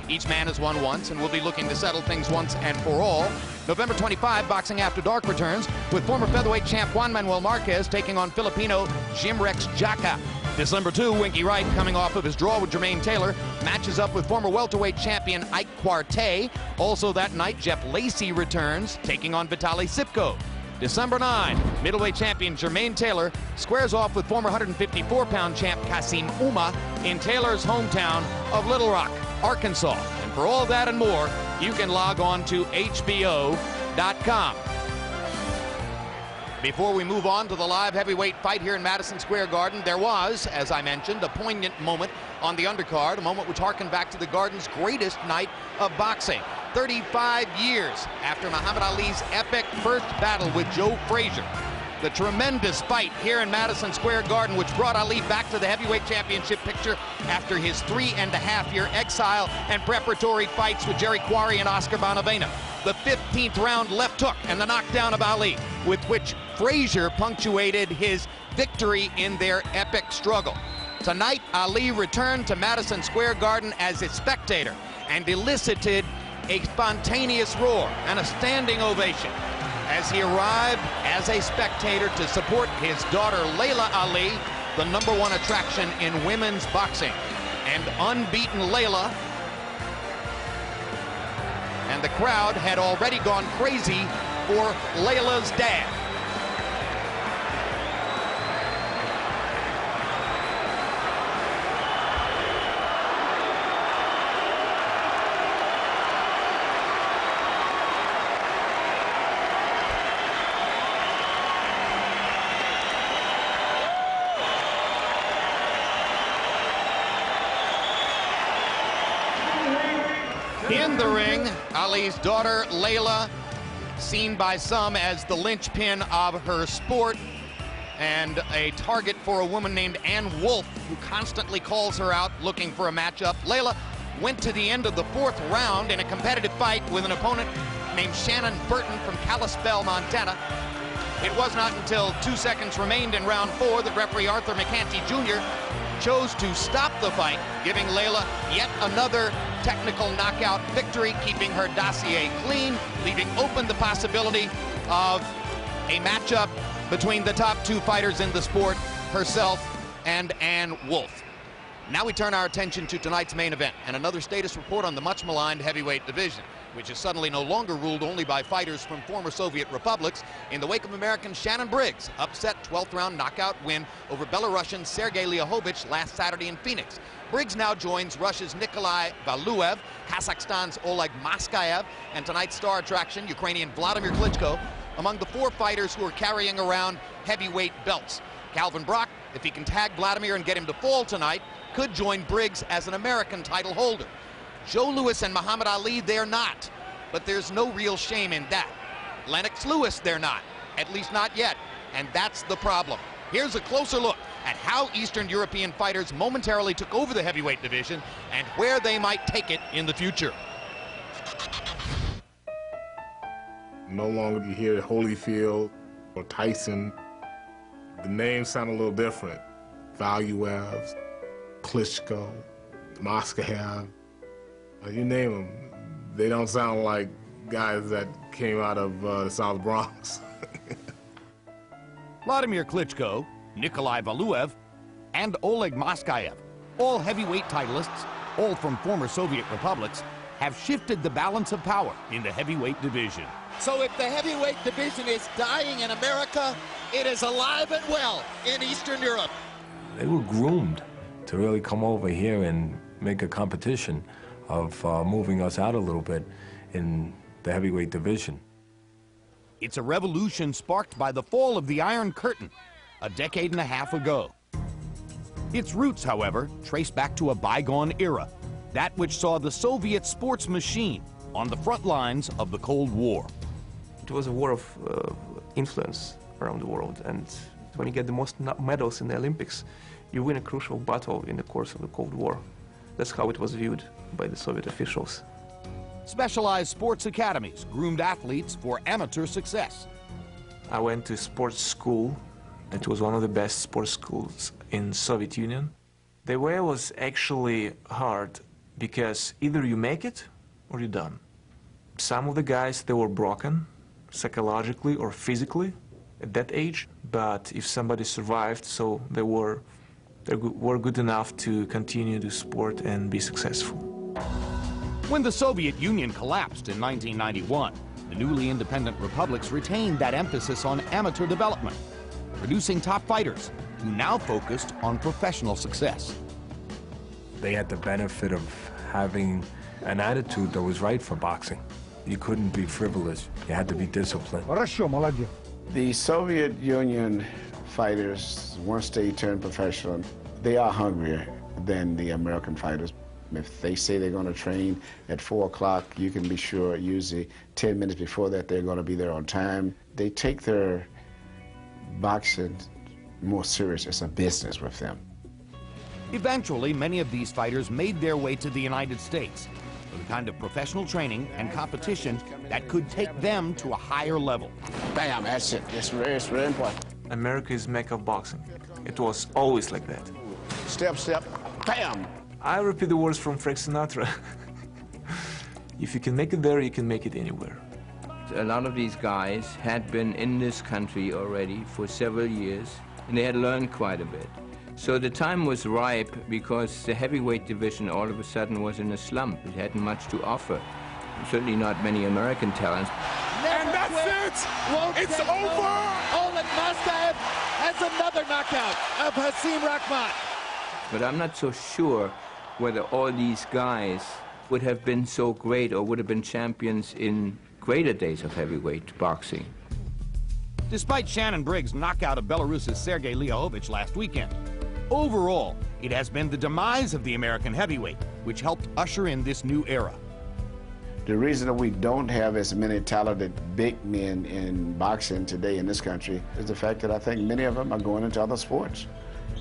Each man has won once and will be looking to settle things once and for all. November 25, Boxing After Dark returns with former featherweight champ Juan Manuel Marquez taking on Filipino Jimrex Jaca. December 2, Winky Wright, coming off of his draw with Jermaine Taylor, matches up with former welterweight champion Ike Quartey. Also that night, Jeff Lacey returns, taking on Vitaly Sipko. December 9, middleweight champion Jermaine Taylor squares off with former 154-pound champ Kasim Uma in Taylor's hometown of Little Rock, Arkansas. And for all that and more, you can log on to HBO.com. Before we move on to the live heavyweight fight here in Madison Square Garden, there was, as I mentioned, a poignant moment on the undercard, a moment which harkened back to the Garden's greatest night of boxing. 35 years after Muhammad Ali's epic first battle with Joe Frazier. The tremendous fight here in Madison Square Garden, which brought Ali back to the heavyweight championship picture after his 3.5-year exile and preparatory fights with Jerry Quarry and Oscar Bonavena. The 15th round left hook and the knockdown of Ali, with which Frazier punctuated his victory in their epic struggle. Tonight, Ali returned to Madison Square Garden as a spectator and elicited a spontaneous roar and a standing ovation as he arrived as a spectator to support his daughter Layla Ali, the #1 attraction in women's boxing. And unbeaten Layla, and the crowd had already gone crazy for Layla's dad. In the ring, Ali's daughter, Layla, seen by some as the linchpin of her sport and a target for a woman named Ann Wolfe, who constantly calls her out looking for a matchup. Layla went to the end of the 4th round in a competitive fight with an opponent named Shannon Burton from Kalispell, Montana. It was not until 2 seconds remained in round 4 that referee Arthur McCanty Jr. chose to stop the fight, giving Layla yet another technical knockout victory, keeping her dossier clean, leaving open the possibility of a matchup between the top 2 fighters in the sport, herself and Ann Wolfe. Now we turn our attention to tonight's main event and another status report on the much-maligned heavyweight division, which is suddenly no longer ruled only by fighters from former Soviet republics. In the wake of American Shannon Briggs' upset 12th round knockout win over Belarusian Sergei Liakhovich last Saturday in Phoenix, Briggs now joins Russia's Nikolai Valuev, Kazakhstan's Oleg Moskayev, and tonight's star attraction, Ukrainian Wladimir Klitschko, among the 4 fighters who are carrying around heavyweight belts. Kельвin Brok, if he can tag Wladimir and get him to fall tonight, could join Briggs as an American title holder. Joe Louis and Muhammad Ali, they're not, but there's no real shame in that. Lennox Lewis, they're not, at least not yet, and that's the problem. Here's a closer look at how Eastern European fighters momentarily took over the heavyweight division and where they might take it in the future. No longer do you hear Holyfield or Tyson. The names sound a little different. Valuev, Klitschko, Moskayev. You name them, they don't sound like guys that came out of the South Bronx. Wladimir Klitschko, Nikolai Valuev, and Oleg Moskayev, all heavyweight titleists, all from former Soviet republics, have shifted the balance of power in the heavyweight division. So if the heavyweight division is dying in America, it is alive and well in Eastern Europe. They were groomed to really come over here and make a competition of moving us out a little bit in the heavyweight division. It's a revolution sparked by the fall of the Iron Curtain a decade and a half ago. Its roots, however, trace back to a bygone era, that which saw the Soviet sports machine on the front lines of the Cold War. It was a war of influence around the world, and when you get the most medals in the Olympics, you win a crucial battle in the course of the Cold War. That's how it was viewed by the Soviet officials. Specialized sports academies groomed athletes for amateur success. I went to sports school. It was one of the best sports schools in Soviet Union. The way was actually hard because either you make it or you're done. Some of the guys, they were broken psychologically or physically at that age, but if somebody survived, so they were good enough to continue the sport and be successful. When the Soviet Union collapsed in 1991, the newly independent republics retained that emphasis on amateur development, producing top fighters who now focused on professional success. They had the benefit of having an attitude that was right for boxing. You couldn't be frivolous. You had to be disciplined. The Soviet Union fighters, once they turn professional, they are hungrier than the American fighters. If they say they're going to train at 4 o'clock, you can be sure usually 10 minutes before that they're going to be there on time. They take their boxing more serious as a business with them. Eventually, many of these fighters made their way to the United States for the kind of professional training and competition that could take them to a higher level. Bam, that's it. It's very important. America is Mecca of boxing. It was always like that. Step, step, bam. I repeat the words from Frank Sinatra. If you can make it there, you can make it anywhere. A lot of these guys had been in this country already for several years, and they had learned quite a bit. So the time was ripe because the heavyweight division all of a sudden was in a slump. It hadn't much to offer. Certainly not many American talents. And that's it! It's over! Oleg Mastayev has another knockout of Hasim Rahman. But I'm not so sure whether all these guys would have been so great or would have been champions in greater days of heavyweight boxing. Despite Shannon Briggs' knockout of Belarus's Sergei Liahovich last weekend, overall, it has been the demise of the American heavyweight which helped usher in this new era. The reason that we don't have as many talented big men in boxing today in this country is the fact that I think many of them are going into other sports.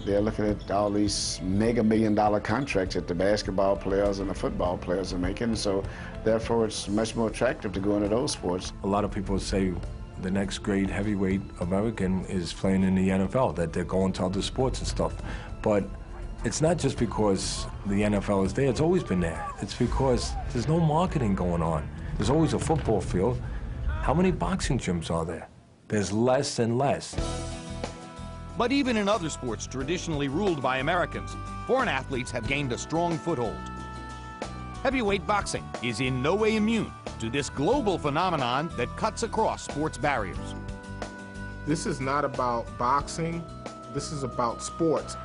They're looking at all these mega million-dollar contracts that the basketball players and the football players are making, so therefore it's much more attractive to go into those sports. A lot of people say the next great heavyweight American is playing in the NFL, that they're going to other sports and stuff. But it's not just because the NFL is there, it's always been there. It's because there's no marketing going on. There's always a football field. How many boxing gyms are there? There's less and less. But even in other sports traditionally ruled by Americans, foreign athletes have gained a strong foothold. Heavyweight boxing is in no way immune to this global phenomenon that cuts across sports barriers. This is not about boxing, this is about sports.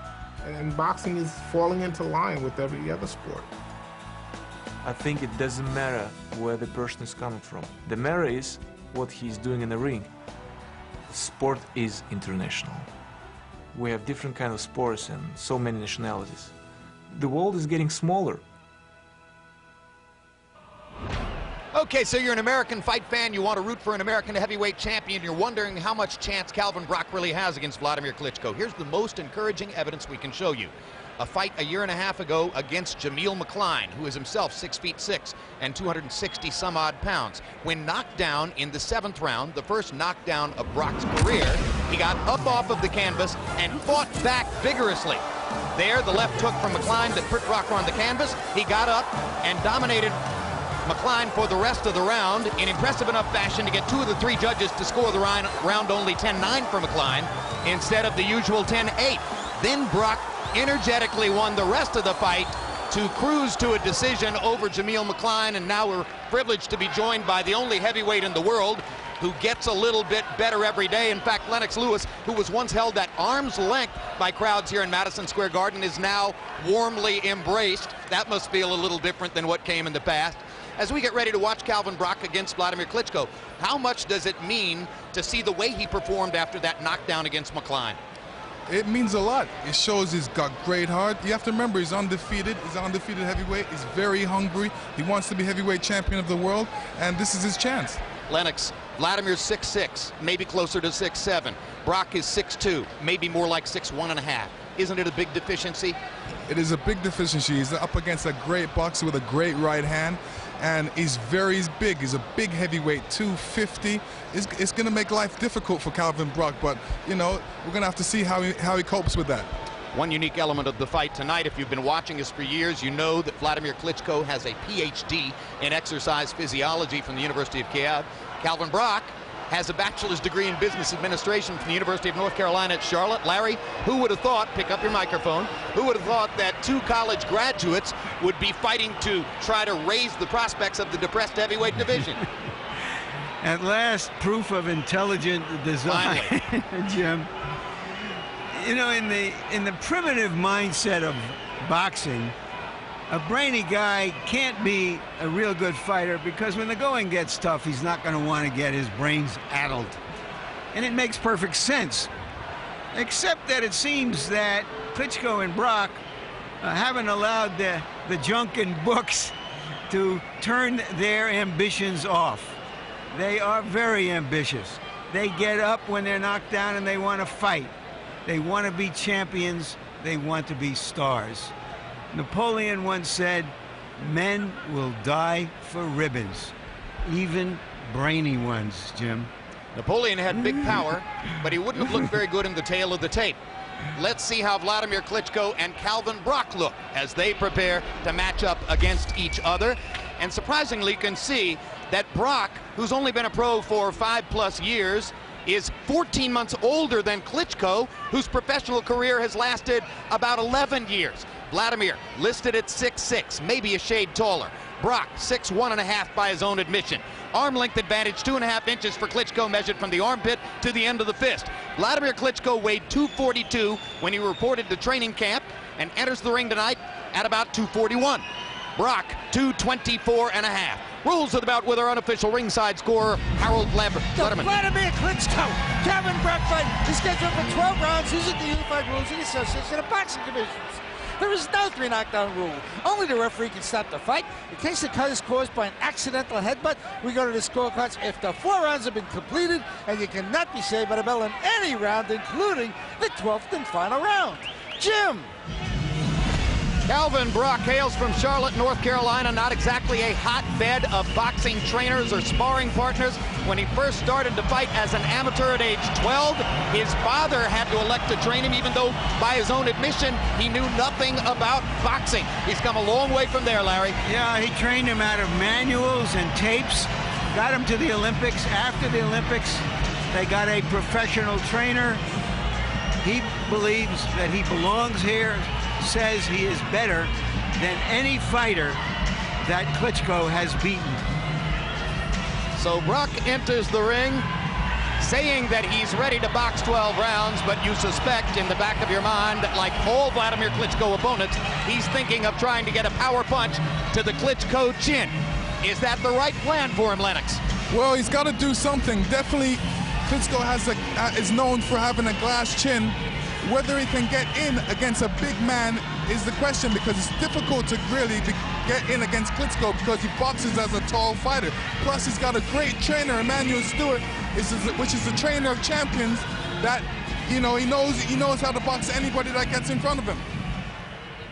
And boxing is falling into line with every other sport. I think it doesn't matter where the person is coming from. The matter is what he's doing in the ring. Sport is international. We have different kind of sports and so many nationalities. The world is getting smaller. Okay, so you're an American fight fan, you want to root for an American heavyweight champion, you're wondering how much chance Kельvin Brok really has against Wladimir Klitschko. Here's the most encouraging evidence we can show you. A fight a year and a half ago against Jamil McCline, who is himself 6'6" and 260 some odd pounds. When knocked down in the 7th round, the first knockdown of Brok's career, he got up off of the canvas and fought back vigorously. There, the left hook from McCline that put Brok on the canvas. He got up and dominated McCline for the rest of the round in impressive enough fashion to get 2 of the 3 judges to score the round only 10-9 for McCline instead of the usual 10-8. Then Brok energetically won the rest of the fight to cruise to a decision over Jamil McCline, and now we're privileged to be joined by the only heavyweight in the world who gets a little bit better every day. In fact, Lennox Lewis, who was once held at arm's length by crowds here in Madison Square Garden, is now warmly embraced. That must feel a little different than what came in the past. As we get ready to watch Kельvin Brok against Wladimir Klitschko, how much does it mean to see the way he performed after that knockdown against McCline? It means a lot. It shows he's got great heart. You have to remember he's undefeated. He's an undefeated heavyweight. He's very hungry. He wants to be heavyweight champion of the world, and this is his chance. Lennox, Vladimir's 6'6", maybe closer to 6'7". Brok is 6'2", maybe more like 6'1½". Isn't it a big deficiency? It is a big deficiency. He's up against a great boxer with a great right hand, and he's big. He's a big heavyweight, 250. It's going to make life difficult for Kельvin Brok, but, you know, we're going to have to see how he copes with that. One unique element of the fight tonight, if you've been watching us for years, you know that Wladimir Klitschko has a PhD in exercise physiology from the University of Kiev. Kельvin Brok has a bachelor's degree in business administration from the University of North Carolina at Charlotte. Larry, who would have thought, pick up your microphone, who would have thought that two college graduates would be fighting to try to raise the prospects of the depressed heavyweight division? At last, proof of intelligent design, Jim. You know, in the primitive mindset of boxing, a brainy guy can't be a real good fighter because when the going gets tough, he's not going to want to get his brains addled. And it makes perfect sense. Except that it seems that Klitschko and Brok haven't allowed the junk in books to turn their ambitions off. They are very ambitious. They get up when they're knocked down and they want to fight. They want to be champions. They want to be stars. Napoleon once said, men will die for ribbons, even brainy ones, Jim. Napoleon had big power, but he wouldn't have looked very good in the tail of the tape. Let's see how Wladimir Klitschko and Kельvin Brok look as they prepare to match up against each other. And surprisingly, you can see that Brok, who's only been a pro for 5+ years, is 14 months older than Klitschko, whose professional career has lasted about 11 years. Wladimir listed at 6'6", maybe a shade taller. Brok, 6'1.5" by his own admission. Arm length advantage, 2.5 inches for Klitschko, measured from the armpit to the end of the fist. Wladimir Klitschko weighed 242 when he reported to training camp and enters the ring tonight at about 241. Brok, 224.5. Rules of the bout with our unofficial ringside scorer, Harold Letterman. Wladimir Klitschko, Kельvin Brok fight is scheduled for 12 rounds using the unified rules of the Association of Boxing Divisions. There is no 3 knockdown rule. Only the referee can stop the fight. In case the cut is caused by an accidental headbutt, we go to the scorecards after 4 rounds have been completed, and you cannot be saved by the bell in any round, including the 12th and final round. Jim. Kельvin Brok hails from Charlotte, North Carolina, not exactly a hotbed of boxing trainers or sparring partners. When he first started to fight as an amateur at age 12, his father had to elect to train him, even though by his own admission, he knew nothing about boxing. He's come a long way from there, Larry. Yeah, he trained him out of manuals and tapes, got him to the Olympics. After the Olympics, they got a professional trainer. He believes that he belongs here, says he is better than any fighter that Klitschko has beaten. So Brok enters the ring saying that he's ready to box 12 rounds, but you suspect in the back of your mind that, like all Wladimir Klitschko opponents, he's thinking of trying to get a power punch to the Klitschko chin. Is that the right plan for him, Lennox? Well, he's got to do something. Definitely, Klitschko is known for having a glass chin. Whether he can get in against a big man is the question, because it's difficult to really get in against Klitschko because he boxes as a tall fighter. Plus, he's got a great trainer, Emmanuel Stewart, which is the trainer of champions. That, you know, he knows how to box anybody that gets in front of him.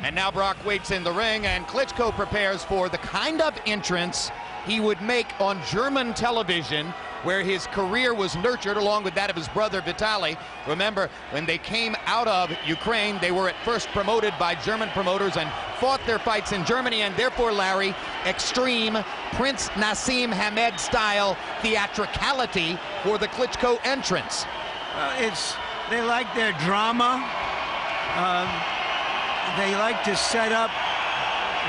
And now Brok waits in the ring, and Klitschko prepares for the kind of entrance he would make on German television, where his career was nurtured along with that of his brother Vitaly. Remember, when they came out of Ukraine, they were at first promoted by German promoters and fought their fights in Germany, and therefore, Larry, extreme Prince Nassim Hamed style theatricality for the Klitschko entrance. They like their drama. They like to set up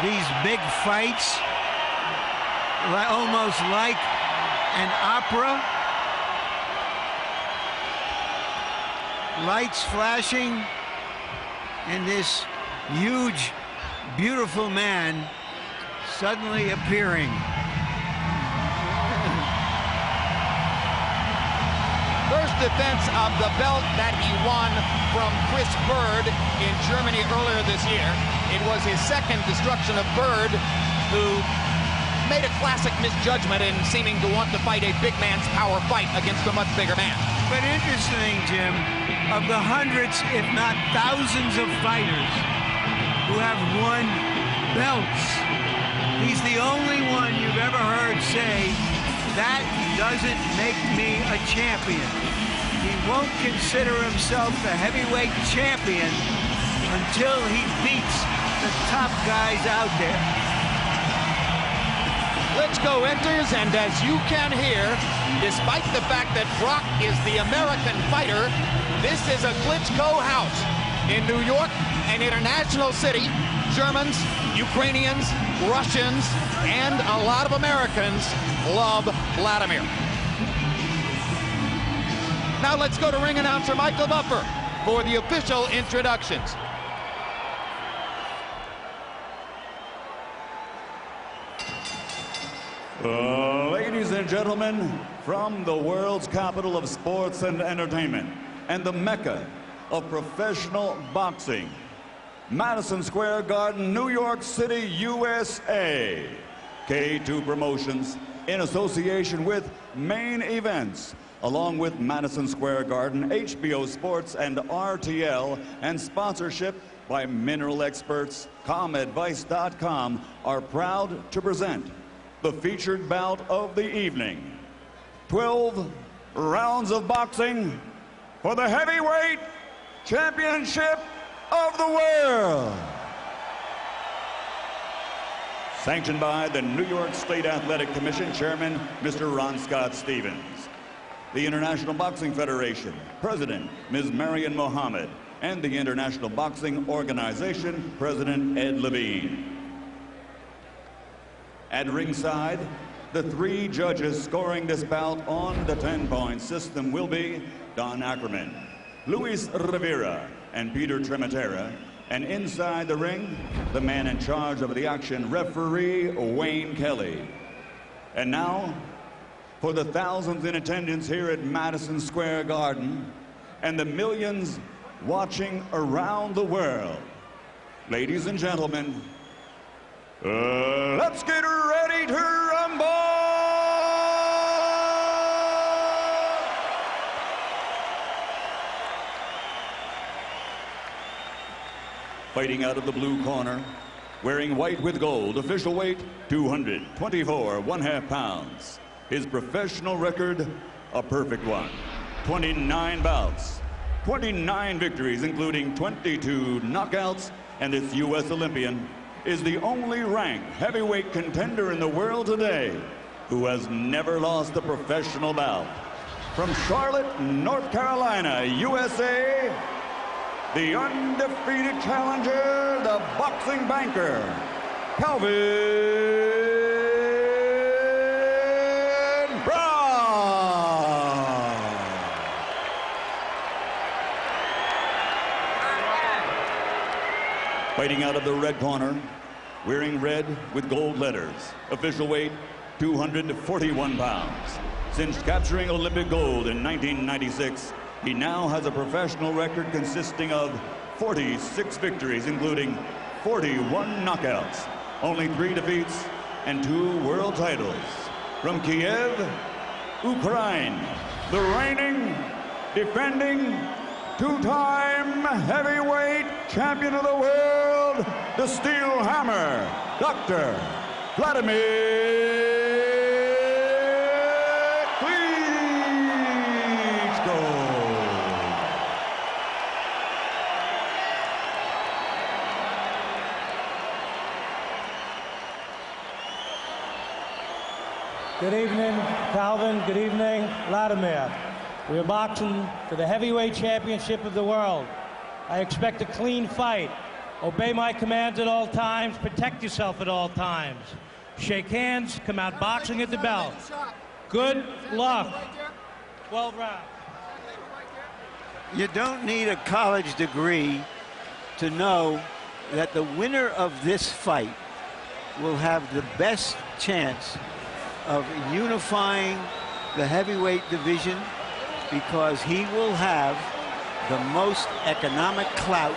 these big fights, almost like an opera. Lights flashing, and this huge, beautiful man suddenly appearing. First defense of the belt that he won from Chris Bird in Germany earlier this year. It was his second destruction of Bird, who made a classic misjudgment in seeming to want to fight a big man's power fight against a much bigger man. But interesting, Jim, of the hundreds, if not thousands of fighters who have won belts, he's the only one you've ever heard say, that doesn't make me a champion. He won't consider himself the heavyweight champion until he beats the top guys out there. Klitschko enters, and as you can hear, despite the fact that Brok is the American fighter, this is a Klitschko house in New York, an international city. Germans, Ukrainians, Russians, and a lot of Americans love Wladimir. Now let's go to ring announcer Michael Buffer for the official introductions. Ladies and gentlemen, from the world's capital of sports and entertainment and the Mecca of professional boxing, Madison Square Garden, New York City, USA. K2 Promotions, in association with Main Events, along with Madison Square Garden, HBO Sports, and RTL, and sponsorship by Mineral Experts, ComAdvice.com, are proud to present the featured bout of the evening. 12 rounds of boxing for the heavyweight championship of the world. Sanctioned by the New York State Athletic Commission Chairman, Mr. Ron Scott Stevens. The International Boxing Federation, President, Ms. Marian Mohammed, and the International Boxing Organization, President Ed Levine. At ringside, the 3 judges scoring this bout on the 10-point system will be Don Ackerman, Luis Rivera, and Peter Trematera. And inside the ring, the man in charge of the action, referee Wayne Kelly. And now, for the thousands in attendance here at Madison Square Garden and the millions watching around the world, ladies and gentlemen, let's get ready to rumble! Fighting out of the blue corner, wearing white with gold, official weight 224 1/2 pounds. His professional record, a perfect one. 29 bouts, 29 victories, including 22 knockouts, and this U.S. Olympian is the only ranked heavyweight contender in the world today who has never lost a professional bout. From Charlotte, North Carolina, USA, the undefeated challenger, the boxing banker, Kельvin Brok. Fighting out of the red corner, wearing red with gold letters, official weight 241 pounds. Since capturing Olympic gold in 1996, he now has a professional record consisting of 46 victories, including 41 knockouts, only 3 defeats, and 2 world titles. From Kiev, Ukraine, the reigning, defending, 2-time heavyweight champion of the world, the Steel Hammer, Dr. Wladimir Good evening, Kельvin. Good evening, Wladimir. We are boxing for the heavyweight championship of the world. I expect a clean fight. Obey my commands at all times. Protect yourself at all times. Shake hands. Come out boxing at the bell. Good luck. 12 rounds. You don't need a college degree to know that the winner of this fight will have the best chance of unifying the heavyweight division, because he will have the most economic clout,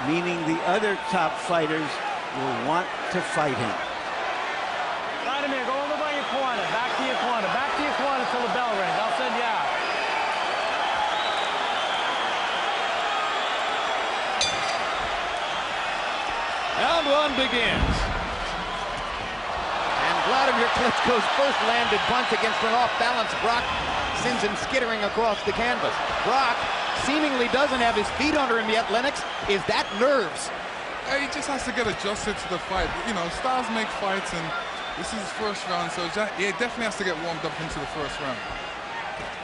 meaning the other top fighters will want to fight him. Wladimir, go over by your corner. Back to your corner. Back to your corner till the bell rings. I'll send you out. Round 1 begins. Wladimir Klitschko's first landed punch against an off-balance Brok sends him skittering across the canvas. Brok seemingly doesn't have his feet under him yet, Lennox. Is that nerves? He just has to get adjusted to the fight. You know, stars make fights, and this is his first round, so he definitely has to get warmed up into the first round.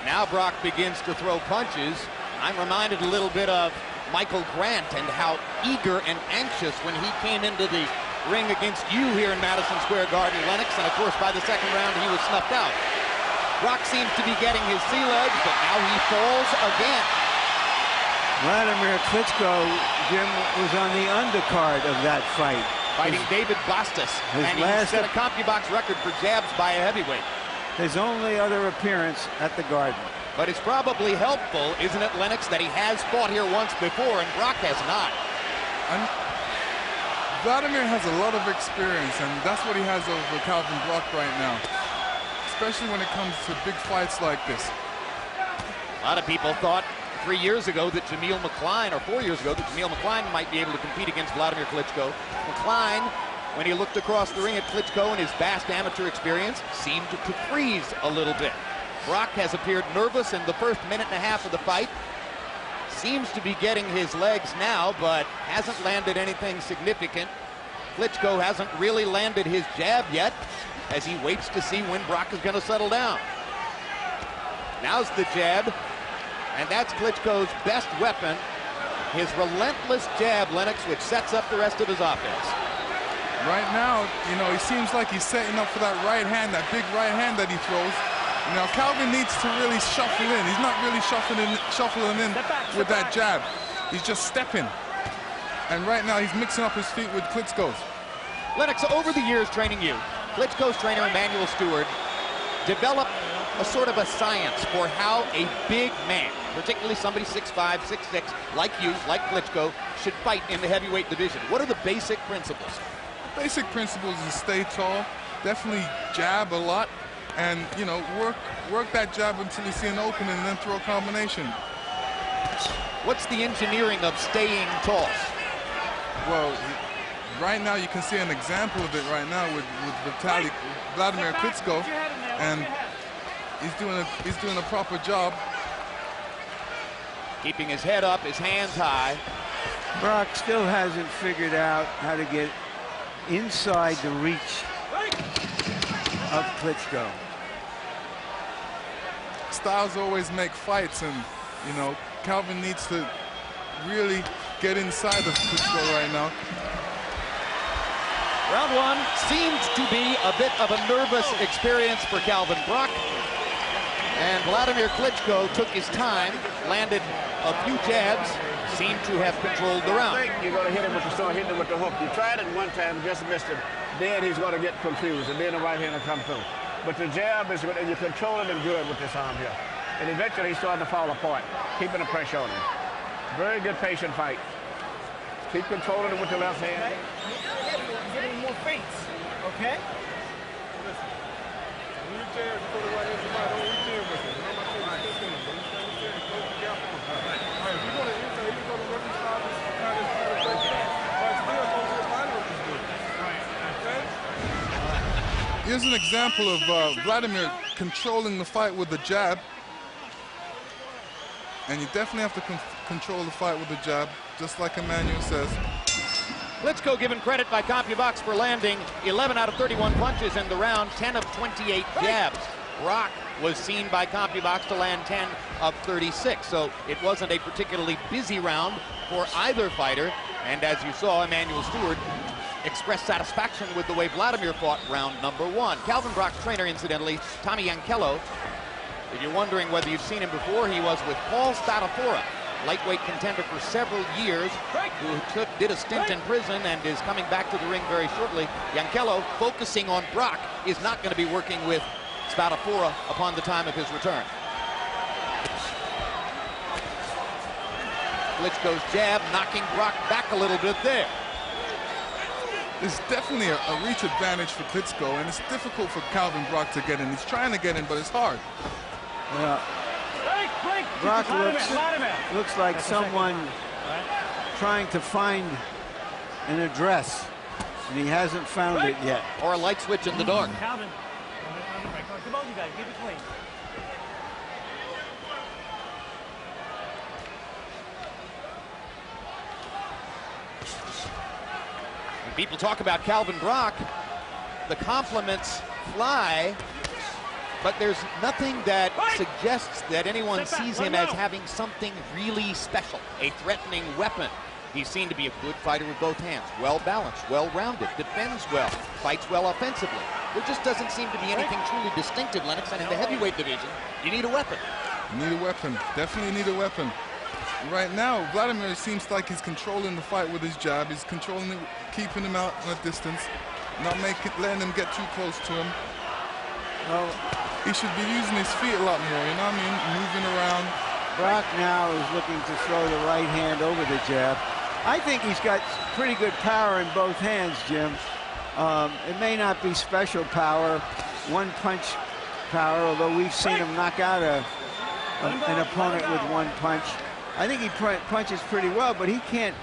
Now Brock begins to throw punches. I'm reminded a little bit of Michael Grant and how eager and anxious when he came into the ring against you here in Madison Square Garden, Lennox, and of course by the second round he was snuffed out. Brock seems to be getting his sea legs, but now he falls again. Wladimir Klitschko, Jim, was on the undercard of that fight. Fighting David Bastos, and he set a CompuBox record for jabs by a heavyweight. His only other appearance at the Garden. But it's probably helpful, isn't it, Lennox, that he has fought here once before and Brock has not. And Wladimir has a lot of experience, and that's what he has over Kelvin Brok right now, especially when it comes to big fights like this. A lot of people thought 3 years ago that Jamil McCline, or 4 years ago, that Jamil McCline might be able to compete against Wladimir Klitschko. McCline, when he looked across the ring at Klitschko and his vast amateur experience, seemed to freeze a little bit. Brock has appeared nervous in the first minute and a half of the fight. Seems to be getting his legs now, but hasn't landed anything significant. Klitschko hasn't really landed his jab yet, as he waits to see when Brock is going to settle down. Now's the jab, and that's Klitschko's best weapon, his relentless jab, Lennox, which sets up the rest of his offense. Right now, you know, he seems like he's setting up for that right hand, that big right hand that he throws. Now, Kelvin needs to really shuffle in. He's not really shuffling in with that jab. He's just stepping. And right now, he's mixing up his feet with Klitschko's. Lennox, over the years training you, Klitschko's trainer, Emmanuel Stewart, developed a sort of a science for how a big man, particularly somebody 6'5", 6'6", like you, like Klitschko, should fight in the heavyweight division. What are the basic principles? Basic principles is stay tall, definitely jab a lot, and, you know, work that jab until you see an opening and then throw a combination. What's the engineering of staying tall? Well, right now you can see an example of it right now with Wladimir Klitschko, and he's doing a proper job. Keeping his head up, his hands high. Brock still hasn't figured out how to get inside the reach of Klitschko. Styles always make fights, and, you know, Kelvin needs to really get inside of Klitschko right now. Round one seems to be a bit of a nervous experience for Kelvin Brok. And Wladimir Klitschko took his time, landed a few jabs, seemed to have controlled the round. You're going to hit him with the stone, hit him with the hook. You tried it one time, just missed it. Then he's going to get confused, and then the right hand will come through. But the jab is good, and you're controlling him good with this arm here. And eventually he's starting to fall apart, keeping the pressure on him. Very good patient fight. Keep controlling him with the left hand. Give him more feints, okay? Here's an example of Wladimir controlling the fight with the jab. And you definitely have to control the fight with the jab, just like Emmanuel says. Klitschko given credit by CompuBox for landing 11 out of 31 punches in the round, 10 of 28 jabs. Brock was seen by CompuBox to land 10 of 36, so it wasn't a particularly busy round for either fighter. And as you saw, Emmanuel Stewart expressed satisfaction with the way Wladimir fought round number one. Kelvin Brok's trainer, incidentally, Tommy Yankello. If you're wondering whether you've seen him before, he was with Paul Spadafora, lightweight contender for several years, who did a stint in prison and is coming back to the ring very shortly. Yankello, focusing on Brok, is not going to be working with Spadafora upon the time of his return. Klitschko's jab knocking Brok back a little bit there. There's definitely a reach advantage for Klitschko, and it's difficult for Kelvin Brok to get in. He's trying to get in, but it's hard. Yeah. Brok looks like someone trying to find an address, and he hasn't found it yet. Or a light switch in the dark. Calvin, come on, you guys, keep it clean. People talk about Kельvin Brok. The compliments fly, but there's nothing that suggests that anyone sees him as having something really special, a threatening weapon. He's seen to be a good fighter with both hands, well-balanced, well-rounded, defends well, fights well offensively. There just doesn't seem to be anything truly distinctive, Lennox, and in the heavyweight division, you need a weapon. You need a weapon, definitely need a weapon. Right now, Wladimir seems like he's controlling the fight with his jab. He's controlling it, keeping him out in a distance, not letting him get too close to him. Well, he should be using his feet a lot more, you know what I mean? Moving around. Brok now is looking to throw the right hand over the jab. I think he's got pretty good power in both hands, Jim. It may not be special power, one punch power, although we've seen him knock out an opponent with one punch. I think he punches pretty well, but he can't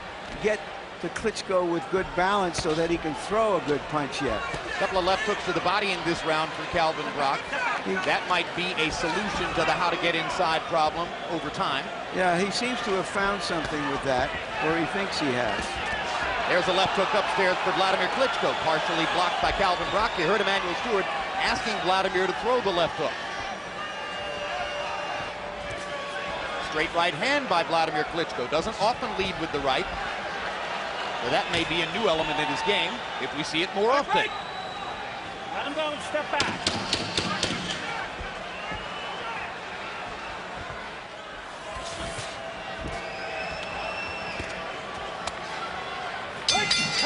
get to Klitschko with good balance so that he can throw a good punch yet. A couple of left hooks to the body in this round for Kельvin Brok. That might be a solution to the how to get inside problem over time. Yeah, he seems to have found something with that, or he thinks he has. There's a left hook upstairs for Wladimir Klitschko, partially blocked by Kельvin Brok. You heard Emmanuel Stewart asking Wladimir to throw the left hook. Straight right hand by Wladimir Klitschko. Doesn't often lead with the right. So that may be a new element in his game if we see it more often. Let him go and step back.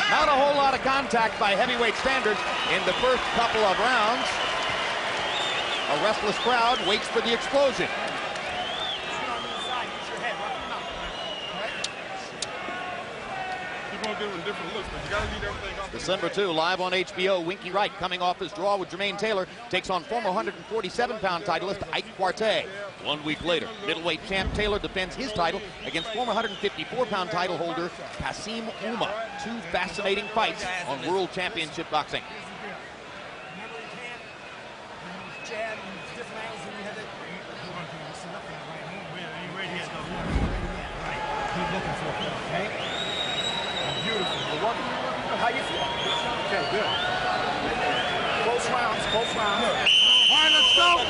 Not a whole lot of contact by heavyweight standards in the first couple of rounds. A restless crowd waits for the explosion. December 2, live on HBO, Winky Wright coming off his draw with Jermaine Taylor takes on former 147-pound titleist Ike Quartey. 1 week later, middleweight champ Taylor defends his title against former 154-pound title holder Kasim Uma. Two fascinating fights on World Championship Boxing. How you feel? Okay, good. Close rounds, close rounds. All right, let's go.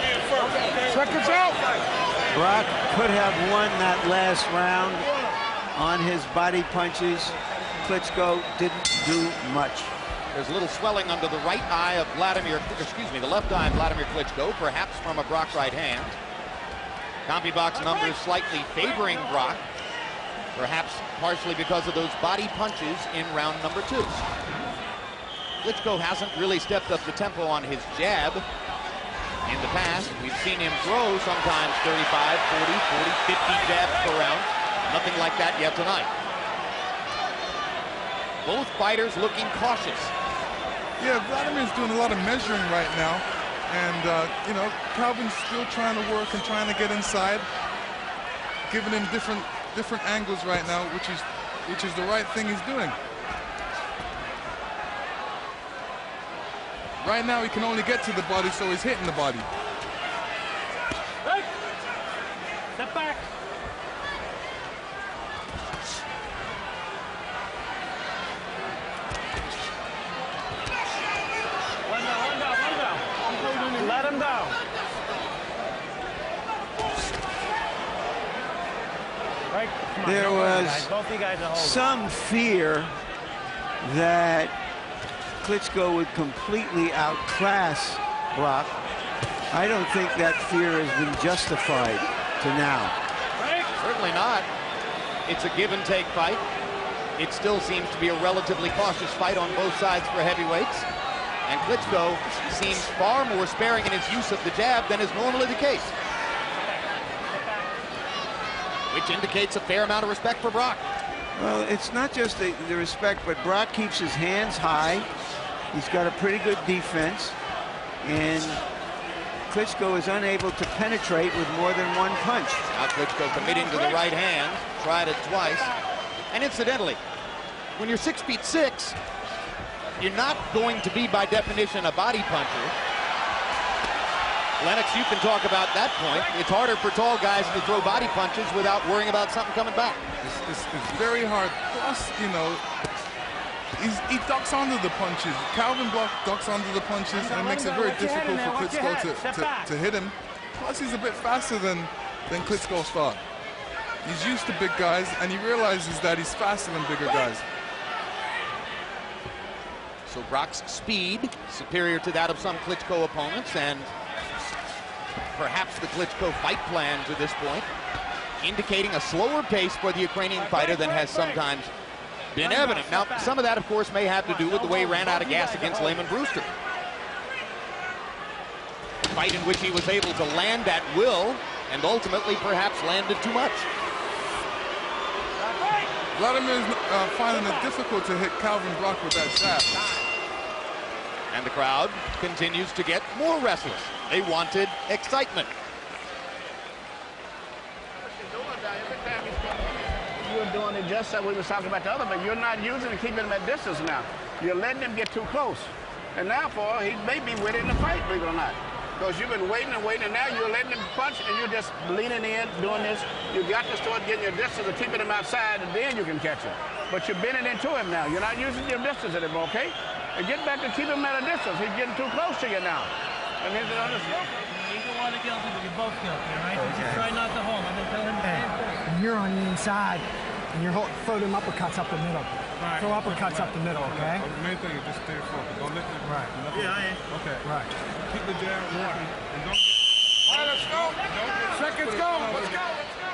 Seconds out. Brok could have won that last round on his body punches. Klitschko didn't do much. There's a little swelling under the right eye of the left eye of Wladimir Klitschko, perhaps from a Brok right hand. CompuBox numbers slightly favoring Brok, perhaps partially because of those body punches in round number 2. Klitschko hasn't really stepped up the tempo on his jab. In the past, we've seen him throw sometimes 35, 40, 40, 50 jabs per round. Nothing like that yet tonight. Both fighters looking cautious. Yeah, Vladimir's doing a lot of measuring right now. And, you know, Kельvin's still trying to work and trying to get inside, giving him different angles right now, which is the right thing he's doing. Right now he can only get to the body, so he's hitting the body. Step back. One down. Let him down. There was some fear that Klitschko would completely outclass Brok. I don't think that fear has been justified to now. Certainly not. It's a give and take fight. It still seems to be a relatively cautious fight on both sides for heavyweights. And Klitschko seems far more sparing in his use of the jab than is normally the case, which indicates a fair amount of respect for Brok. Well, it's not just the respect, but Brok keeps his hands high. He's got a pretty good defense, and Klitschko is unable to penetrate with more than one punch. Now Klitschko committing to the right hand, tried it twice. And incidentally, when you're 6'6", you're not going to be, by definition, a body puncher. Lennox, you can talk about that point. It's harder for tall guys to throw body punches without worrying about something coming back. It's very hard. Plus, you know, he ducks under the punches. Kельvin Brok ducks under the punches, and it makes it very difficult for Klitschko to hit him. Plus, he's a bit faster than Klitschko's fought. He's used to big guys, and he realizes that he's faster than bigger guys. So Brok's speed superior to that of some Klitschko opponents, and perhaps the Klitschko fight plan to this point, indicating a slower pace for the Ukrainian fighter than has sometimes been evident. Now, some of that, of course, may have to do with the way he ran out of gas against Lehman Brewster. Fight in which he was able to land at will and ultimately perhaps landed too much. Wladimir is finding it difficult to hit Kельvin Brok with that jab. And the crowd continues to get more restless. They wanted excitement. You're doing it just like we were talking about the other, but you're not using and keeping him at distance now. You're letting him get too close. And now, he may be winning the fight, believe it or not. Because you've been waiting and waiting, and now you're letting him punch, and you're just leaning in, doing this. You got to start getting your distance and keeping him outside, and then you can catch him. But you're bending into him now. You're not using your distance anymore, okay? And get back to keep him at a distance. He's getting too close to you now. And he's on the slope. Either one are guilty, but you're both guilty, all right? Just try not to hold. I'm going to tell him the same thing. And you're on the inside, and you're throwing them uppercuts up the middle. Right. Throw uppercuts up the middle, okay? The main thing is just stay focused. Don't let them. Right. Yeah, I am. Okay. Right. Keep the jab walking. And don't. All right, let's go. Seconds go. Let's go.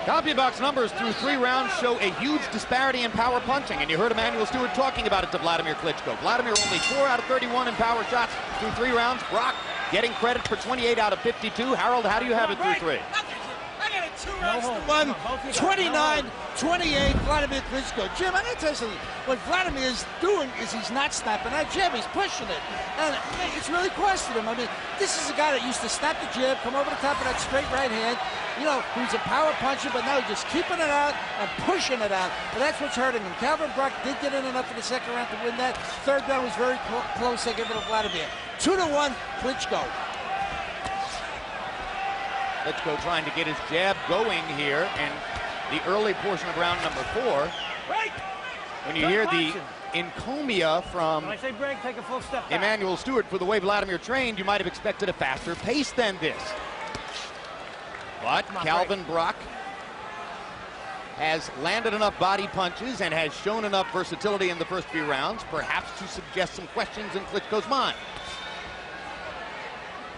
Kelyvin's numbers through 3 rounds show a huge disparity in power punching, and you heard Emanuel Stewart talking about it to Wladimir Klitschko. Wladimir only 4 out of 31 in power shots through 3 rounds. Brok getting credit for 28 out of 52. Harold, how do you have it through 3? I got it 2 rounds to 1, 29-28, Wladimir Klitschko. Jim, I got to tell you something. What Wladimir is doing is he's not snapping that jab, he's pushing it. And it's really costing him. I mean, this is a guy that used to snap the jab, come over the top of that straight right hand. You know, he's a power puncher, but now he's just keeping it out and pushing it out. And that's what's hurting him. Kельvin Brok did get in enough in the 2nd round to win that. 3rd round was very close. They give it to Wladimir. 2-1, Klitschko. Klitschko trying to get his jab going here in the early portion of round number 4. When you hear the encomia from When I say break, take a full step back. Emanuel Stewart, for the way Wladimir trained, you might have expected a faster pace than this. But Kельvin Brok has landed enough body punches and has shown enough versatility in the first few rounds, perhaps to suggest some questions in Klitschko's mind.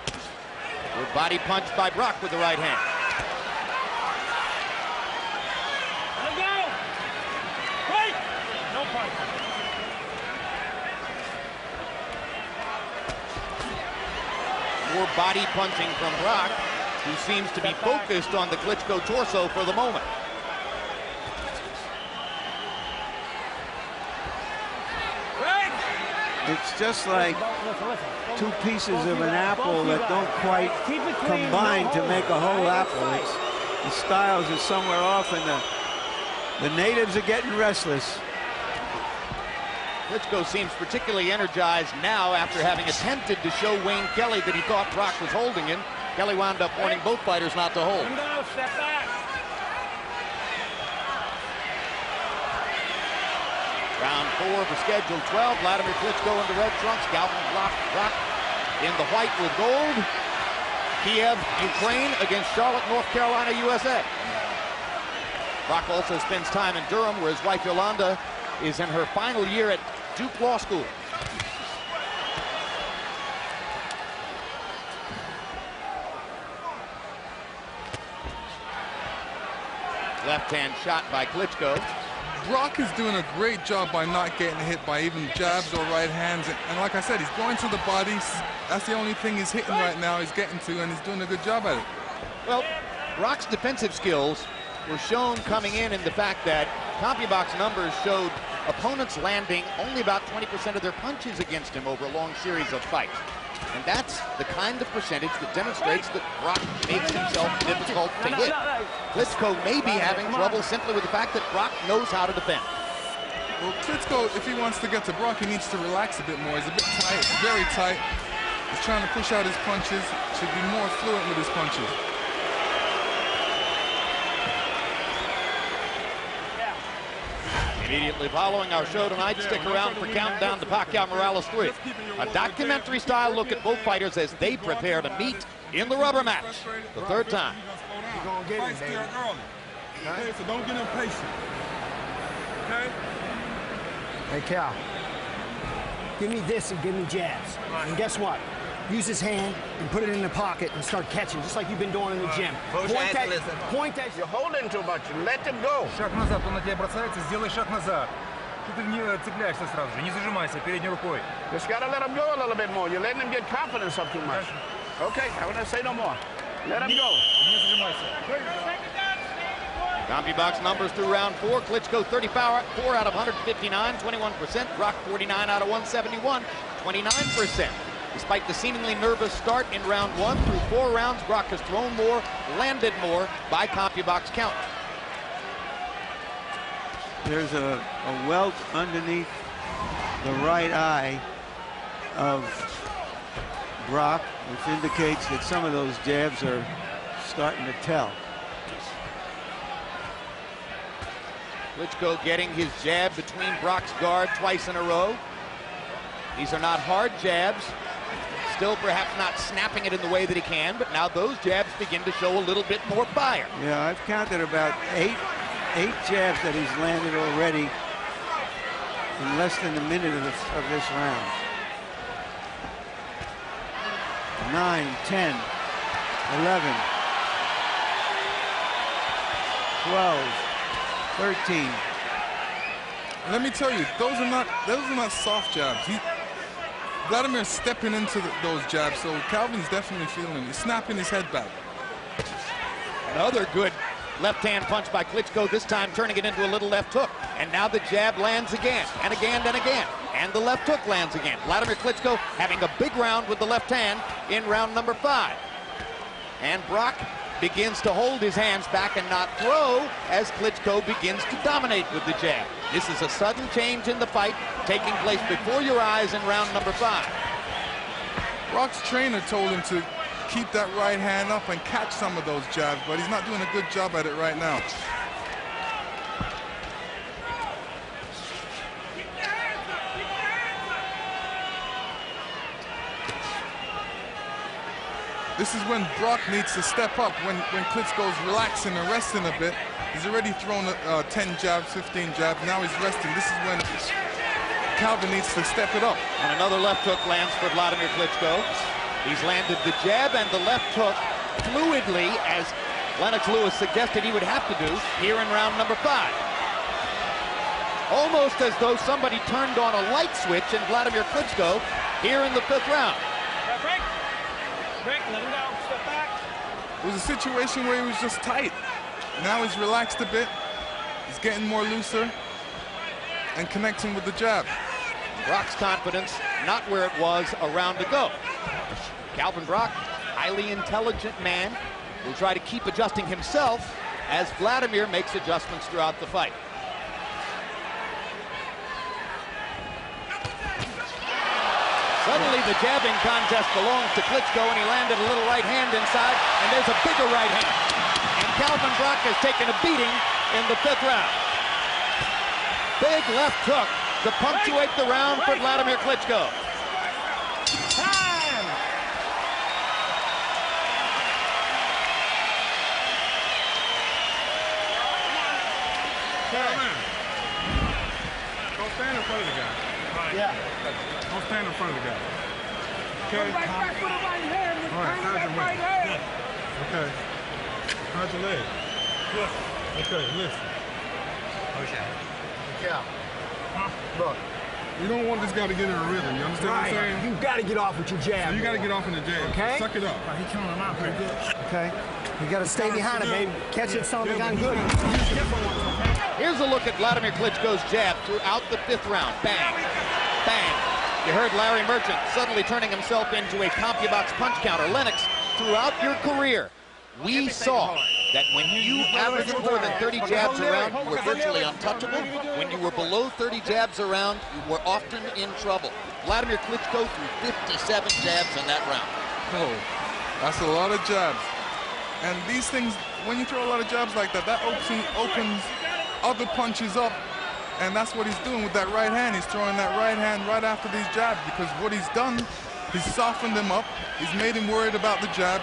Good body punch by Brok with the right hand. Let him go! Wait! No punch. More body punching from Brok, who seems to be focused on the Klitschko torso for the moment. It's just like 2 pieces of an apple that don't quite combine to make a whole apple. The styles are somewhere off, and the natives are getting restless. Klitschko seems particularly energized now after having attempted to show Wayne Kelly that he thought Brok was holding him. Kelly wound up warning both fighters not to hold. Step back. Round 4 of the schedule 12. Wladimir Klitschko in the red trunks. Kельvin Brok in the white with gold. Kiev, Ukraine against Charlotte, North Carolina, USA. Brok also spends time in Durham, where his wife Yolanda is in her final year at Duke Law School. Left-hand shot by Klitschko. Brok is doing a great job by not getting hit by even jabs or right hands. And like I said, he's going to the bodies. That's the only thing he's hitting right now, he's getting to, and he's doing a good job at it. Well, Brok's defensive skills were shown coming in the fact that CompuBox numbers showed opponents landing only about 20% of their punches against him over a long series of fights. And that's the kind of percentage that demonstrates that Brok makes himself difficult to hit. Klitschko may be having trouble simply with the fact that Brok knows how to defend. Well, Klitschko, if he wants to get to Brok, he needs to relax a bit more. He's a bit tight, very tight. He's trying to push out his punches, should be more fluent with his punches. Immediately following our show tonight, stick around for Countdown to Pacquiao Morales 3. A documentary-style look at both fighters as they prepare to meet in the rubber match, the third time. You're going to get it, baby. Okay, so don't get impatient. Okay? Hey, Cal. Give me this and give me jabs. And guess what? Use his hand and put it in the pocket and start catching, just like you've been doing in the gym. Point that. You're holding too much. Let him go. Шаг назад, он на тебя бросается, сделай шаг назад. Ты не цепляешься сразу же, не зажимайся передней рукой. Just gotta let him go a little bit more. You're letting him get confidence up too much. Okay, I want to say no more. Let him go. Не зажимайся. CompuBox numbers through round 4. Klitschko 34 out of 159, 21%. Brok 49 out of 171, 29%. Despite the seemingly nervous start in round 1, through 4 rounds, Brok has thrown more, landed more by CompuBox count. There's a welt underneath the right eye of Brok, which indicates that some of those jabs are starting to tell. Klitschko getting his jab between Brok's guard twice in a row. These are not hard jabs. Still perhaps not snapping it in the way that he can, but now those jabs begin to show a little bit more fire. Yeah, I've counted about eight jabs that he's landed already in less than a minute of this round. 9, 10, 11, 12, 13. Let me tell you, those are not soft jabs. Vladimir's stepping into those jabs, so Calvin's definitely feeling it. He's snapping his head back. Another good left-hand punch by Klitschko, this time turning it into a little left hook. And now the jab lands again, and again, and again. And the left hook lands again. Wladimir Klitschko having a big round with the left hand in round number 5. And Brok begins to hold his hands back and not throw as Klitschko begins to dominate with the jab. This is a sudden change in the fight taking place before your eyes in round number 5. Brok's trainer told him to keep that right hand up and catch some of those jabs, but he's not doing a good job at it right now. This is when Brok needs to step up, when Klitschko's relaxing and resting a bit. He's already thrown 10 jabs, 15 jabs. Now he's resting. This is when Calvin needs to step it up. And another left hook lands for Wladimir Klitschko. He's landed the jab and the left hook fluidly, as Lennox Lewis suggested he would have to do here in round number 5. Almost as though somebody turned on a light switch in Wladimir Klitschko here in the 5th round. Break, let him go, step back. It was a situation where he was just tight. Now he's relaxed a bit. He's getting more looser and connecting with the jab. Brok's confidence not where it was a round ago. Calvin Brok, highly intelligent man, will try to keep adjusting himself as Wladimir makes adjustments throughout the fight. Suddenly the jabbing contest belongs to Klitschko, and he landed a little right hand inside, and there's a bigger right hand. And Calvin Brok has taken a beating in the 5th round. Big left hook to punctuate the round for Wladimir Klitschko. Time! Don't stand in front of the guy. Yeah. Don't stand in front of the guy. Okay. Right back with a right hand. All right, Turn how's that your right hand. Okay. How's your leg? Good. Okay, listen. Okay. Yeah. Look. You don't want this guy to get in a rhythm. You understand what I'm saying? You got to get off with your jab. So you got to get off in the jab. Okay. Suck it up. He's killing him out pretty good. Okay. You got to stay behind him, baby. Catch it, son of a gun good. Here's a look at Wladimir Klitschko's jab throughout the 5th round. Bang, bang. You heard Larry Merchant suddenly turning himself into a CompuBox punch counter. Lennox, throughout your career, we saw that when you averaged more than 30 jabs around, you were virtually untouchable. When you were below 30 jabs around, you were often in trouble. Wladimir Klitschko threw 57 jabs in that round. Oh, that's a lot of jabs. And these things, when you throw a lot of jabs like that, that opens other punches up And that's what he's doing with that right hand. He's throwing that right hand right after these jabs, because what he's done, he's softened him up. He's made him worried about the jab.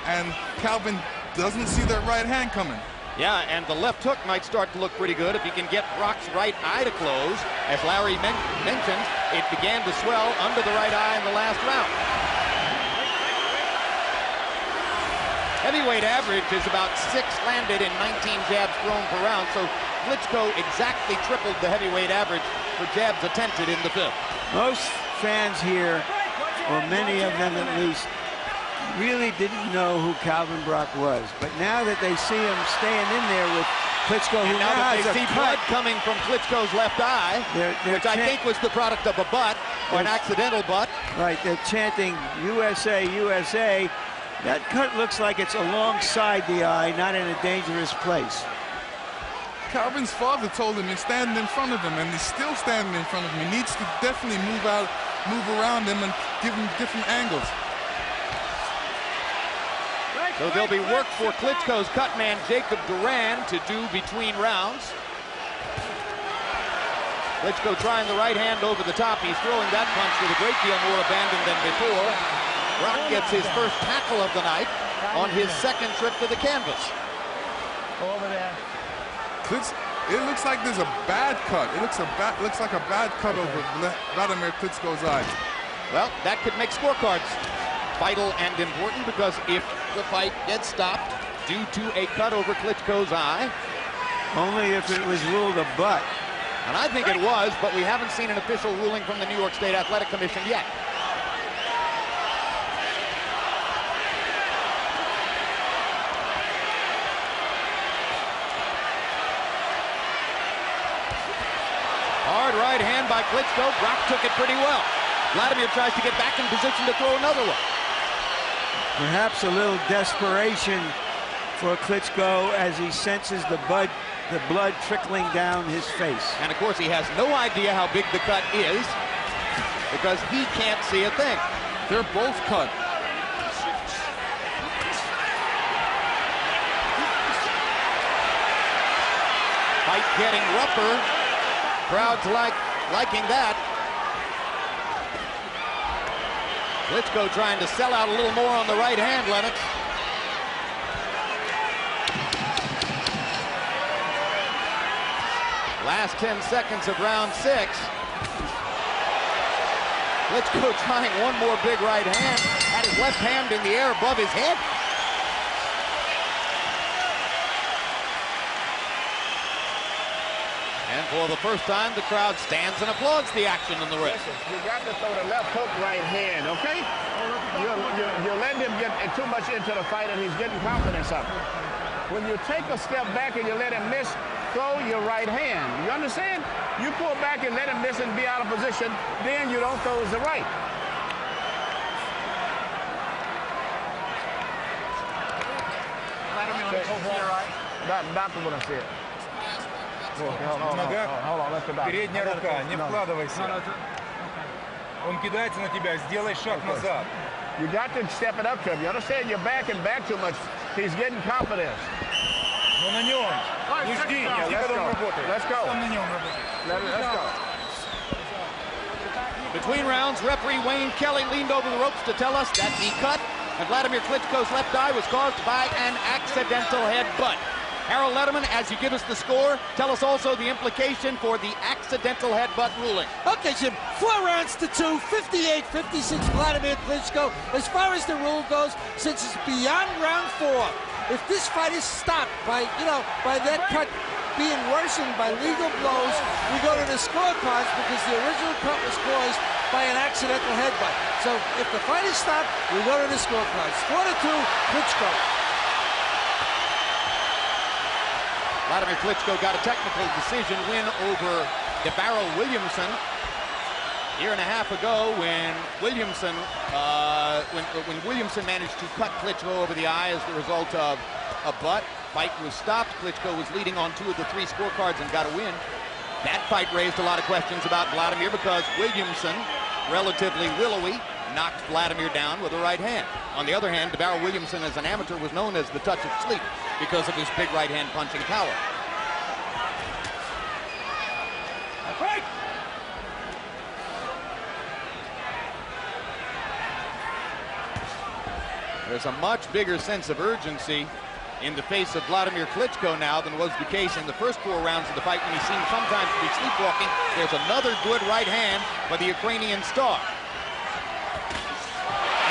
And Calvin doesn't see that right hand coming. Yeah, and the left hook might start to look pretty good if he can get Brock's right eye to close. As Larry mentioned, it began to swell under the right eye in the last round. Heavyweight average is about 6 landed in 19 jabs thrown per round, so Klitschko exactly tripled the heavyweight average for jabs attempted in the fifth. Most fans here, or many of them at least, really didn't know who Calvin Brok was. But now that they see him staying in there with Klitschko, who now that they see blood cut, coming from Klitschko's left eye, which I think was the product of a butt, or an accidental butt. Right, they're chanting USA, USA. That cut looks like it's alongside the eye, not in a dangerous place. Calvin's father told him he's standing in front of him, and he's still standing in front of him. He needs to definitely move around him and give him different angles. So there'll be work for Klitschko's cut man, Jacob Duran, to do between rounds. Klitschko trying the right hand over the top. He's throwing that punch with a great deal more abandon than before. Brok gets his first tackle of the night on his second trip to the canvas. Over there. It looks like there's a bad cut. It looks like a bad cut over Wladimir Klitschko's eye. Well, that could make scorecards vital and important, because if the fight gets stopped due to a cut over Klitschko's eye. Only if it was ruled a butt. And I think it was, but we haven't seen an official ruling from the New York State Athletic Commission yet. Hard right hand by Klitschko. Brok took it pretty well. Wladimir tries to get back in position to throw another one. Perhaps a little desperation for Klitschko as he senses the blood trickling down his face. And of course he has no idea how big the cut is, because he can't see a thing. They're both cut. Fight getting rougher. Crowds liking that. Klitschko trying to sell out a little more on the right hand, Lennox. Last 10 seconds of round 6. Klitschko trying one more big right hand. Had his left hand in the air above his head. And for the first time, the crowd stands and applauds the action in the ring. You got to throw the left hook right hand, okay? You're letting him get too much into the fight, and he's getting confidence up. When you take a step back and you let him miss, throw your right hand. You understand? You pull back and let him miss and be out of position, then you don't throw the right. Doctor, what I said. Hold on, let's go back. Передняя рука, не вкладывайся. Он кидается на тебя, сделай шаг назад. You got to step it up to him. You understand? You're backing back too much. He's getting confidence. Но на нем. Не жди, когда он работает. Let's go. Он на нем работает. Let's go. Between rounds, referee Wayne Kelly leaned over the ropes to tell us that the cut at Wladimir Klitschko's left eye was caused by an accidental headbutt. Harold Letterman, as you give us the score, tell us also the implication for the accidental headbutt ruling. Okay, Jim, 4 rounds to 2, 58-56 Wladimir Klitschko. As far as the rule goes, since it's beyond round 4, if this fight is stopped by that cut being worsened by legal blows, we go to the scorecards because the original cut was caused by an accidental headbutt. So if the fight is stopped, we go to the scorecards. 4-2, Klitschko. Wladimir Klitschko got a technical decision win over DeBarrow Williamson. A year and a half ago, when Williamson managed to cut Klitschko over the eye as the result of a butt, fight was stopped. Klitschko was leading on 2 of the 3 scorecards and got a win. That fight raised a lot of questions about Wladimir because Williamson, relatively willowy, knocked Wladimir down with a right hand. On the other hand, DeBarrow Williamson, as an amateur, was known as the touch of sleep because of his big right hand punching power. There's a much bigger sense of urgency in the face of Wladimir Klitschko now than was the case in the first 4 rounds of the fight when he seemed sometimes to be sleepwalking. There's another good right hand by the Ukrainian star.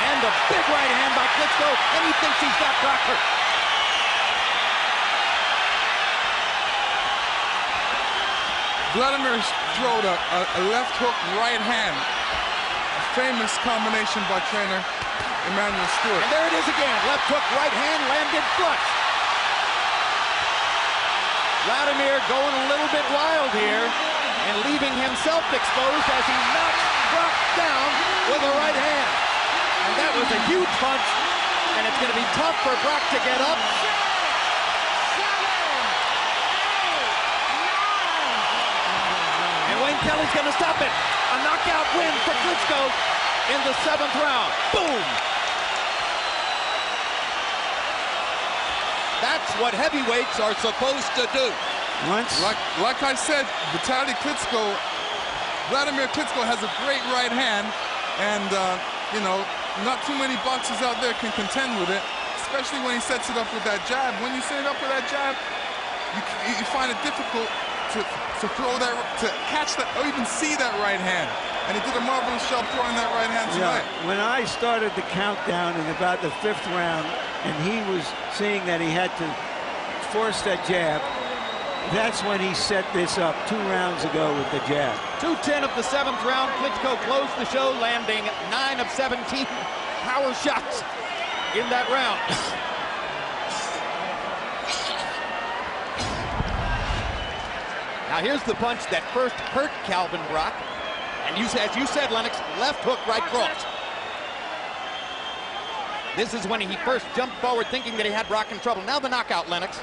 And a big right hand by Klitschko, and he thinks he's got Brock hurt. Wladimir throwed a left hook right hand. A famous combination by trainer Emmanuel Stewart. And there it is again. Left hook, right hand, landed flush. Wladimir going a little bit wild here and leaving himself exposed as he knocks Brock down with a right hand. And that was a huge punch, and it's going to be tough for Brock to get up. And Wayne Kelly's going to stop it. A knockout win for Klitschko in the 7th round. Boom! That's what heavyweights are supposed to do. Like I said, Vitaly Klitschko, Wladimir Klitschko has a great right hand, and you know, not too many boxers out there can contend with it, especially when he sets it up with that jab. When you set it up with that jab, you find it difficult to throw that, to catch that, or even see that right hand. And he did a marvelous job throwing that right hand tonight. Yeah, when I started the countdown in about the 5th round, and he was seeing that he had to force that jab, that's when he set this up 2 rounds ago with the jab. 2:10 of the 7th round. Klitschko closed the show, landing 9 of 17 power shots in that round. Now here's the punch that first hurt Kельvin Brok. And as you said, Lennox, left hook right cross. This is when he first jumped forward thinking that he had Brok in trouble. Now the knockout, Lennox.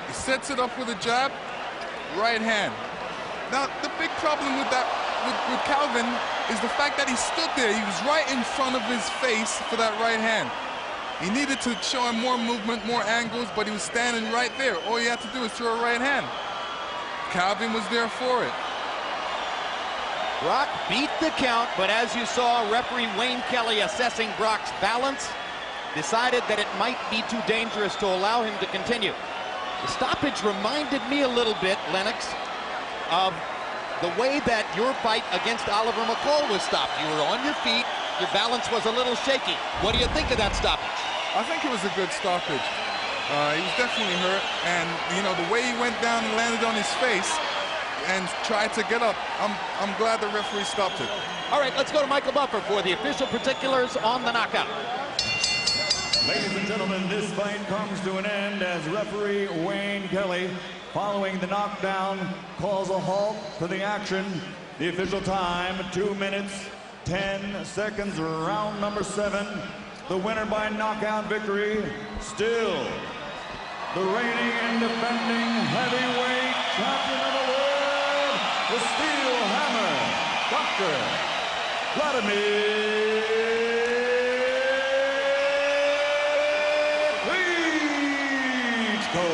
He sets it up with a jab, right hand. Now the big problem with that, with Kельvin, is the fact that he stood there. He was right in front of his face for that right hand. He needed to show him more movement, more angles, but he was standing right there. All you had to do is throw a right hand. Kельvin was there for it. Brok beat the count, but as you saw, referee Wayne Kelly assessing Brock's balance, decided that it might be too dangerous to allow him to continue. The stoppage reminded me a little bit, Lennox, of the way that your fight against Oliver McCall was stopped. You were on your feet, your balance was a little shaky. What do you think of that stoppage? I think it was a good stoppage. He was definitely hurt, and you know, the way he went down and landed on his face and tried to get up, I'm glad the referee stopped it. All right, let's go to Michael Buffer for the official particulars on the knockout. Ladies and gentlemen, this fight comes to an end as referee Wayne Kelly, following the knockdown, calls a halt to the action. The official time, 2 minutes, 10 seconds, round number 7. The winner by knockout victory, still the reigning and defending heavyweight champion of the world, the Steel Hammer, Dr. Wladimir Klitschko.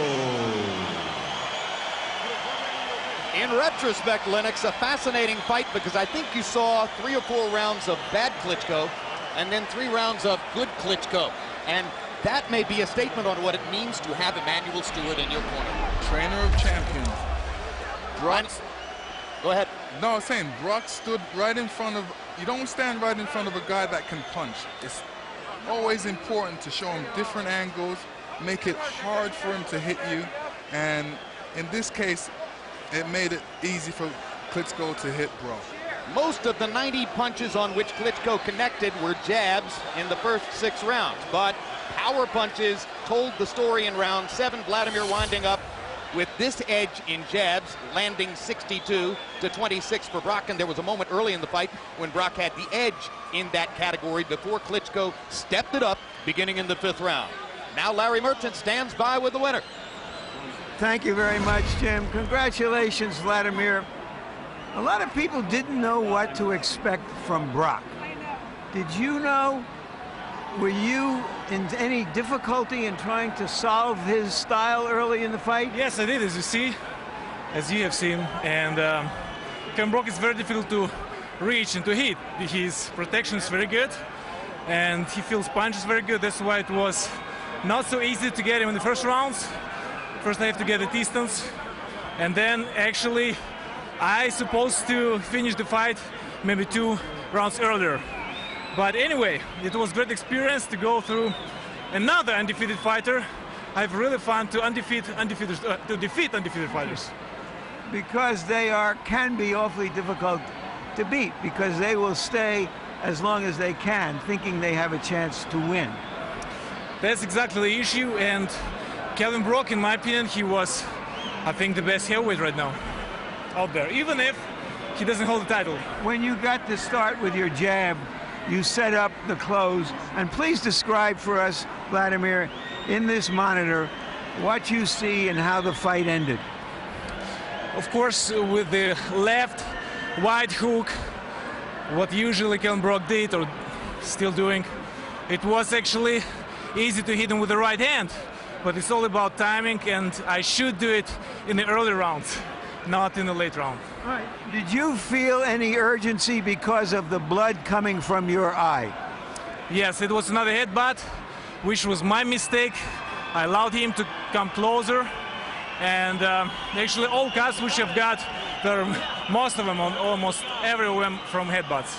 In retrospect, Lennox, a fascinating fight because I think you saw 3 or 4 rounds of bad Klitschko and then 3 rounds of good Klitschko. And that may be a statement on what it means to have Emmanuel Stewart in your corner. Trainer of champions. Brock, go ahead. No, I was saying Brock stood right in front of, you don't stand right in front of a guy that can punch. It's always important to show him different angles, make it hard for him to hit you. And in this case, it made it easy for Klitschko to hit Brock. Most of the 90 punches on which Klitschko connected were jabs in the first 6 rounds, but power punches told the story in round 7. Wladimir winding up with this edge in jabs, landing 62 to 26 for Brock, and there was a moment early in the fight when Brock had the edge in that category before Klitschko stepped it up beginning in the 5th round. Now Larry Merchant stands by with the winner. Thank you very much, Jim. Congratulations, Wladimir. A lot of people didn't know what to expect from Brock. Did you know? Were you in any difficulty in trying to solve his style early in the fight? Yes, I did, as you have seen. And Kельvin Brok is very difficult to reach and to hit. His protection is very good. and he feels punches very good. That's why it was not so easy to get him in the first rounds. First I have to get the distance, and then actually I supposed to finish the fight maybe 2 rounds earlier. But anyway, it was great experience to go through another undefeated fighter. I've really fun to defeat undefeated fighters. Because they can be awfully difficult to beat, because they will stay as long as they can, thinking they have a chance to win. That's exactly the issue, and Kельvin Brok, in my opinion, he was, I think, the best heavyweight right now out there, even if he doesn't hold the title. When you got to start with your jab, you set up the close, and please describe for us, Wladimir, in this monitor, what you see and how the fight ended. Of course, with the left wide hook, what usually Kельvin Brok did, or still doing, it was actually easy to hit him with the right hand. But it's all about timing, and I should do it in the early rounds, not in the late round. Right. Did you feel any urgency because of the blood coming from your eye? Yes, it was another headbutt, which was my mistake. I allowed him to come closer. And actually all cuts which I've got, most of them, almost every one from headbutts.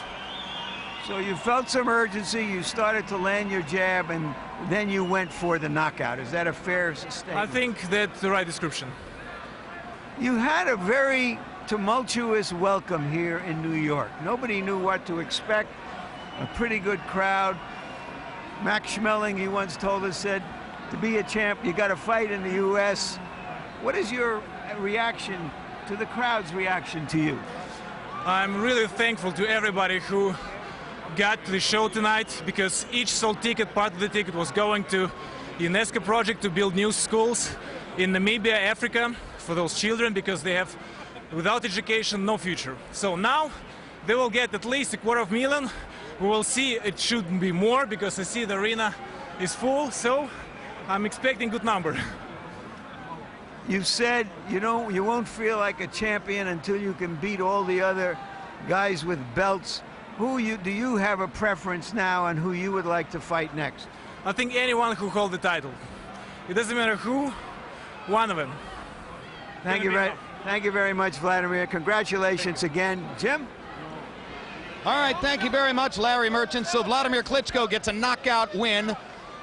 So you felt some urgency, you started to land your jab, and then you went for the knockout. Is that a fair statement? I think that's the right description. You had a very tumultuous welcome here in New York. Nobody knew what to expect. A pretty good crowd. Max Schmeling, he once told us, said, to be a champ, you got to fight in the U.S. What is your reaction to the crowd's reaction to you? I'm really thankful to everybody who got to the show tonight, because each sold ticket, part of the ticket was going to UNESCO project to build new schools in Namibia, Africa, for those children, because they have, without education, no future. So now they will get at least $250,000. We will see, it shouldn't be more, because I see the arena is full, so I'm expecting a good number. You said you won't feel like a champion until you can beat all the other guys with belts. Do you have a preference now on who you would like to fight next? I think anyone who holds the title. It doesn't matter who, one of them. Thank you very much, Wladimir. Congratulations again. Jim? All right, thank you very much, Larry Merchant. So Wladimir Klitschko gets a knockout win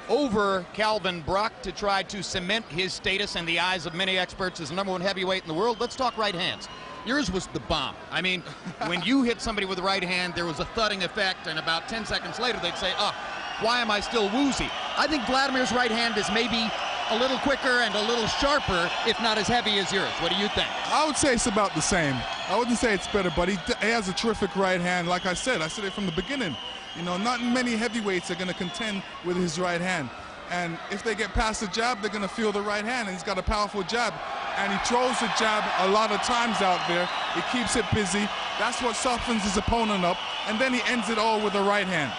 over Kельvin Brok to try to cement his status in the eyes of many experts as the #1 heavyweight in the world. Let's talk right hands. Yours was the bomb. I mean, when you hit somebody with the right hand, there was a thudding effect, and about 10 seconds later, they'd say, oh, why am I still woozy? I think Vladimir's right hand is maybe a little quicker and a little sharper, if not as heavy as yours. What do you think? I would say it's about the same. I wouldn't say it's better, but he has a terrific right hand. Like I said it from the beginning. You know, not many heavyweights are going to contend with his right hand. And if they get past the jab, they're going to feel the right hand. And he's got a powerful jab. And he throws the jab a lot of times out there. He keeps it busy. That's what softens his opponent up. And then he ends it all with the right hand.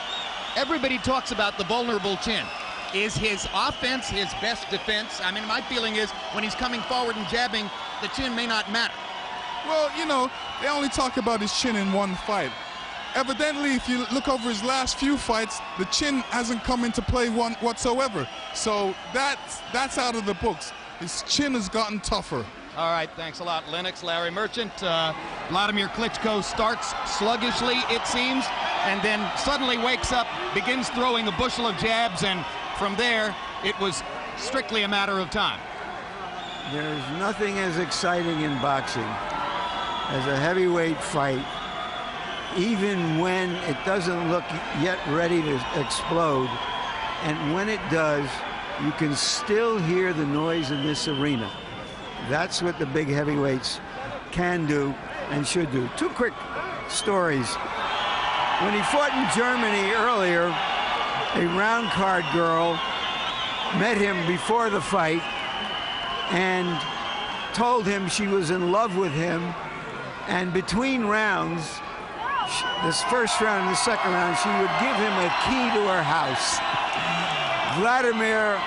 Everybody talks about the vulnerable chin. Is his offense his best defense? I mean, my feeling is when he's coming forward and jabbing, the chin may not matter. Well, you know, they only talk about his chin in one fight. Evidently, if you look over his last few fights, the chin hasn't come into play whatsoever. So that's out of the books. His chin has gotten tougher. All right, thanks a lot, Lennox. Larry Merchant. Wladimir Klitschko starts sluggishly, it seems, and then suddenly wakes up, begins throwing a bushel of jabs, and from there, it was strictly a matter of time. There's nothing as exciting in boxing as a heavyweight fight, even when it doesn't look yet ready to explode. And when it does, you can still hear the noise in this arena. That's what the big heavyweights can do and should do. Two quick stories. When he fought in Germany earlier, a round card girl met him before the fight and told him she was in love with him, and between rounds, this first round and the second round, she would give him a key to her house. Wladimir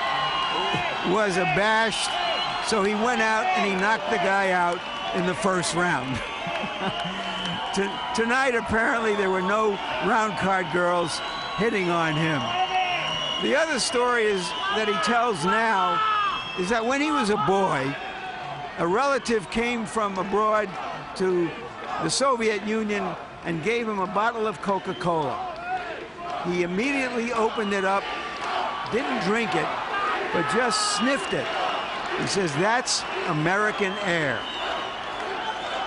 was abashed, so he went out and he knocked the guy out in the first round. Tonight, apparently, there were no round card girls. hitting on him. The other story is that he tells now is that when he was a boy, a relative came from abroad to the Soviet Union and gave him a bottle of Coca-Cola. He immediately opened it up, didn't drink it, but just sniffed it. He says, that's American air.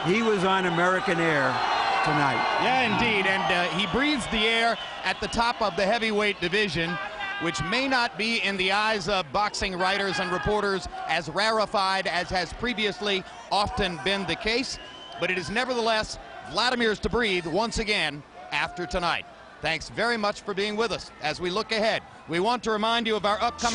He was on American air tonight. Yeah, indeed, and he breathes the air at the top of the heavyweight division, which may not be in the eyes of boxing writers and reporters as rarefied as has previously often been the case, but it is nevertheless Vladimir's to breathe once again after tonight. Thanks very much for being with us. As we look ahead, we want to remind you of our upcoming